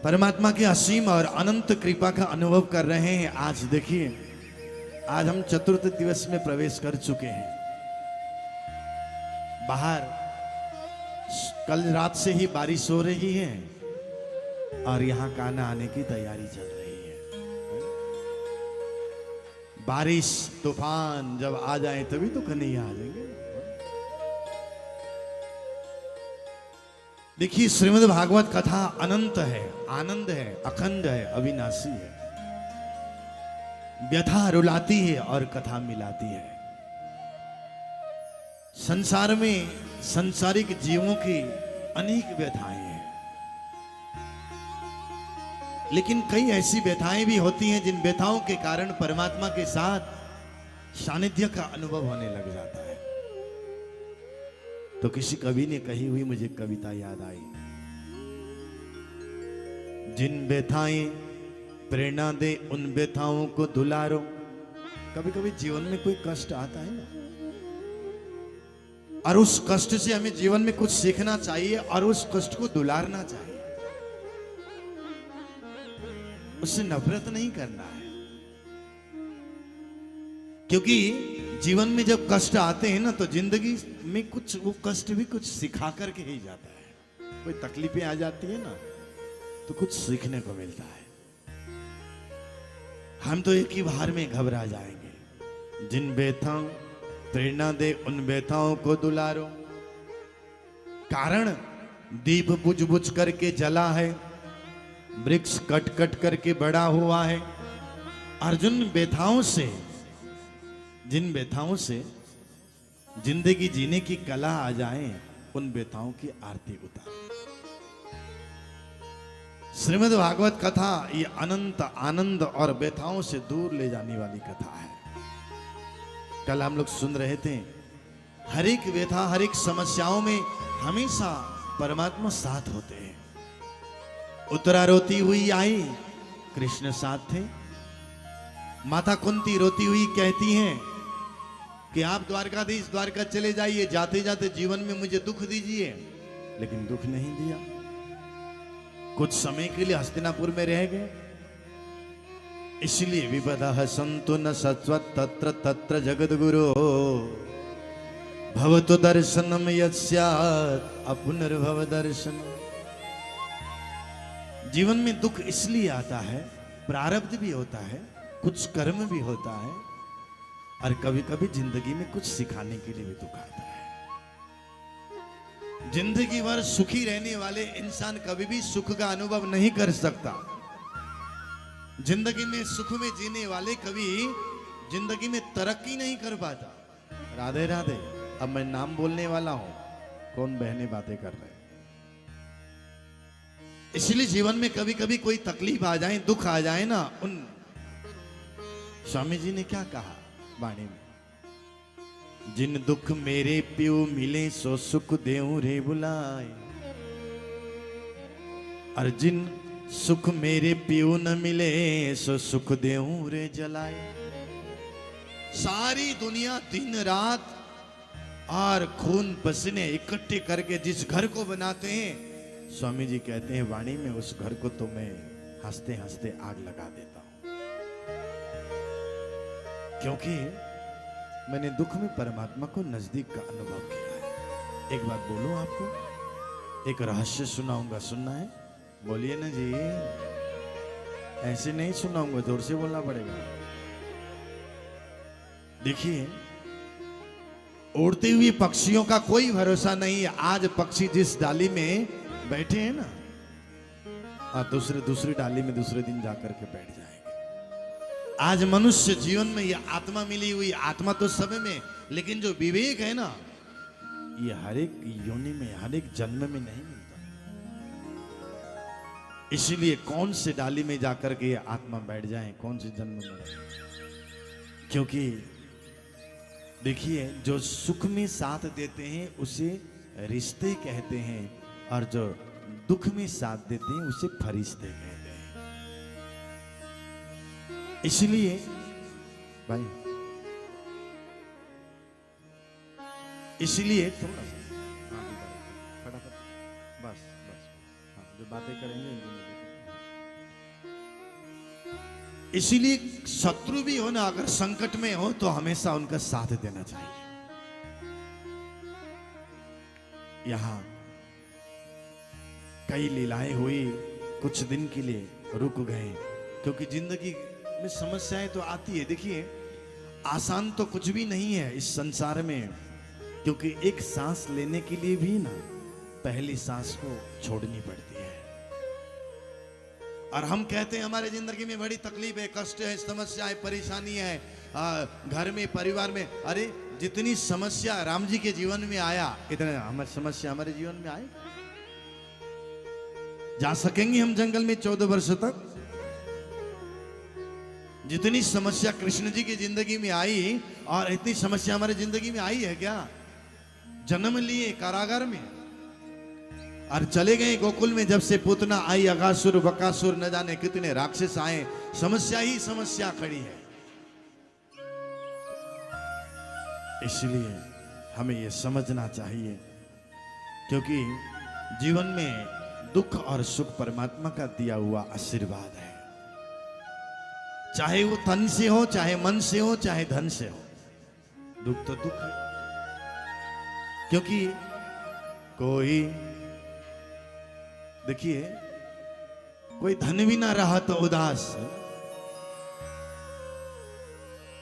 परमात्मा की असीम और अनंत कृपा का अनुभव कर रहे हैं। आज देखिए, आज हम चतुर्थ दिवस में प्रवेश कर चुके हैं। बाहर कल रात से ही बारिश हो रही है और यहां कान्हा आने की तैयारी चल रही है। बारिश तूफान जब आ जाए तभी तो कन्हैया आ जाएंगे। देखिए, श्रीमद् भागवत कथा अनंत है, आनंद है, अखंड है, अविनाशी है। व्यथा रुलाती है और कथा मिलाती है। संसार में संसारिक जीवों की अनेक व्यथाएं हैं, लेकिन कई ऐसी व्यथाएं भी होती हैं जिन व्यथाओं के कारण परमात्मा के साथ सानिध्य का अनुभव होने लग जाता है। तो किसी कवि ने कही हुई मुझे कविता याद आई, जिन व्यथाएं प्रेरणा दे उन व्यथाओं को दुलारो। कभी कभी जीवन में कोई कष्ट आता है ना, और उस कष्ट से हमें जीवन में कुछ सीखना चाहिए और उस कष्ट को दुलारना चाहिए, उससे नफरत नहीं करना है। क्योंकि जीवन में जब कष्ट आते हैं ना, तो जिंदगी में कुछ वो कष्ट भी कुछ सिखा करके ही जाता है। कोई तकलीफें आ जाती है ना, तो कुछ सीखने को मिलता है। हम तो एक ही बार में घबरा जाएंगे। जिन व्यथाओं प्रेरणा दे उन व्यथाओं को दुलारो। कारण दीप बुझ बुझ करके जला है, वृक्ष कट कट करके बड़ा हुआ है। अर्जुन व्यथाओं से, जिन व्यथाओं से जिंदगी जीने की कला आ जाए, उन व्यथाओं की आरती उतार। श्रीमद् भागवत कथा ये अनंत आनंद और व्यथाओं से दूर ले जाने वाली कथा है। कल हम लोग सुन रहे थे, हर एक व्यथा, हर एक समस्याओं में हमेशा परमात्मा साथ होते हैं। उत्तरा रोती हुई आई, कृष्ण साथ थे। माता कुंती रोती हुई कहती हैं कि आप द्वारकाधीश द्वारका चले जाइए, जाते जाते जीवन में मुझे दुख दीजिए। लेकिन दुख नहीं दिया। कुछ समय के लिए हस्तिनापुर में रह गए। इसलिए विपदा संतु न सत्वत तत्र तत्र जगद गुरु भवतु दर्शनम यस्यात् अपुनर्भव दर्शन। जीवन में दुख इसलिए आता है, प्रारब्ध भी होता है, कुछ कर्म भी होता है, और कभी कभी जिंदगी में कुछ सिखाने के लिए भी दुख आता है। जिंदगी भर सुखी रहने वाले इंसान कभी भी सुख का अनुभव नहीं कर सकता। जिंदगी में सुख में जीने वाले कभी जिंदगी में तरक्की नहीं कर पाता। राधे राधे। अब मैं नाम बोलने वाला हूं, कौन बहने बातें कर रहे हैं। इसलिए जीवन में कभी कभी कोई तकलीफ आ जाए, दुख आ जाए ना, उन स्वामी जी ने क्या कहा वाणी में, जिन दुख मेरे प्यो मिले सो सुख देऊं रे बुलाए, और जिन सुख मेरे प्यो न मिले सो सुख देऊं रे जलाए। सारी दुनिया दिन रात और खून पसीने इकट्ठे करके जिस घर को बनाते हैं, स्वामी जी कहते हैं वाणी में, उस घर को तो मैं हंसते हंसते आग लगा देता हूं। क्योंकि मैंने दुख में परमात्मा को नजदीक का अनुभव किया है। एक बात बोलूं आपको, एक रहस्य सुनाऊंगा, सुनना है? बोलिए ना जी। ऐसे नहीं सुनाऊंगा, जोर से बोलना पड़ेगा। देखिए, उड़ती हुई पक्षियों का कोई भरोसा नहीं है। आज पक्षी जिस डाली में बैठे हैं ना, दूसरी डाली में दूसरे दिन जाकर के बैठ जाएंगे। आज मनुष्य जीवन में ये आत्मा मिली हुई, आत्मा तो सब में, लेकिन जो विवेक है ना, ये हर एक योनि में, हर एक जन्म में नहीं मिलता। इसलिए कौन से डाली में जाकर के ये आत्मा बैठ जाए, कौन से जन्म में। क्योंकि देखिए, जो सुख में साथ देते हैं उसे रिश्ते कहते हैं, और जो दुख में साथ देते हैं उसे फरिश्ते कहते हैं। इसलिए भाई, इसलिए थोड़ा सा फटाफट, बस बस, हाँ, जो बातें करेंगे इसीलिए शत्रु भी हो ना, अगर संकट में हो तो हमेशा उनका साथ देना चाहिए। यहां कई लीलाएं हुई, कुछ दिन के लिए रुक गए, क्योंकि जिंदगी में समस्याएं तो आती है। देखिए, आसान तो कुछ भी नहीं है इस संसार में, क्योंकि एक सांस लेने के लिए भी ना पहली सांस को छोड़नी पड़ती है। और हम कहते हैं हमारे जिंदगी में बड़ी तकलीफ है, कष्ट है, समस्या है, परेशानी है, घर में, परिवार में। अरे जितनी समस्या राम जी के जीवन में आया, इतने हमारी समस्या हमारे जीवन में आए। जा सकेंगे हम जंगल में 14 वर्ष तक? जितनी समस्या कृष्ण जी की जिंदगी में आई, और इतनी समस्या हमारे जिंदगी में आई है क्या? जन्म लिए कारागार में और चले गए गोकुल में। जब से पूतना आई, अगासुर, बकासुर, न जाने कितने राक्षस आए, समस्या ही समस्या खड़ी है। इसलिए हमें यह समझना चाहिए, क्योंकि जीवन में दुख और सुख परमात्मा का दिया हुआ आशीर्वाद है। चाहे वो तन से हो, चाहे मन से हो, चाहे धन से हो, दुख तो दुख है। क्योंकि कोई, देखिए, कोई धन भी ना रहा तो उदास,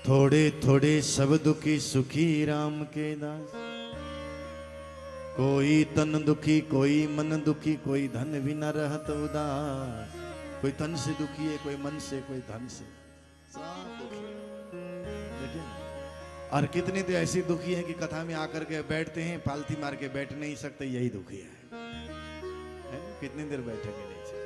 थोड़े थोड़े सब दुखी सुखी राम के दास। कोई तन दुखी, कोई मन दुखी, कोई धन भी ना रहा तो उदास। कोई तन से दुखी है, कोई मन से, कोई धन से, सब दुखी है। देखिए, और कितने तो ऐसे दुखी हैं कि कथा में आकर के बैठते हैं, पालथी मार के बैठ नहीं सकते, यही दुखी है। कितनी देर बैठेंगे नीचे?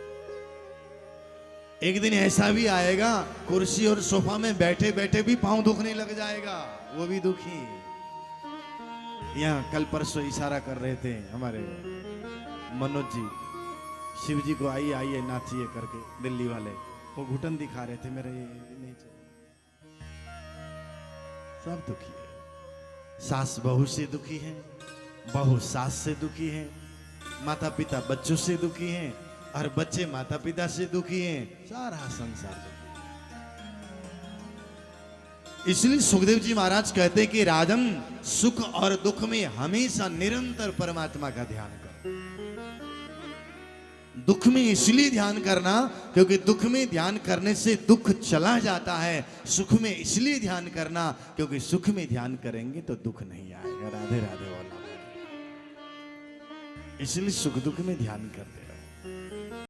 एक दिन ऐसा भी आएगा, कुर्सी और सोफा में बैठे बैठे भी पांव दुखने लग जाएगा, वो भी दुखी। यहाँ कल परसों इशारा कर रहे थे हमारे मनोज जी, शिव जी को आइए आइए नाचिए करके, दिल्ली वाले। वो घुटन दिखा रहे थे, मेरे नहीं चले। सब दुखी है। सास बहू से दुखी है, बहू सास से दुखी है, माता पिता बच्चों से दुखी हैं, और बच्चे माता पिता से दुखी हैं। सारा संसार दुखी है। इसलिए सुखदेव जी महाराज कहते हैं कि राजन, सुख और दुख में हमेशा निरंतर परमात्मा का ध्यान करो। दुख में इसलिए ध्यान करना क्योंकि दुख में ध्यान करने से दुख चला जाता है। सुख में इसलिए ध्यान करना क्योंकि सुख में ध्यान करेंगे तो दुख नहीं आएगा। राधे राधे वाला, इसलिए सुख दुख में ध्यान करते रहो।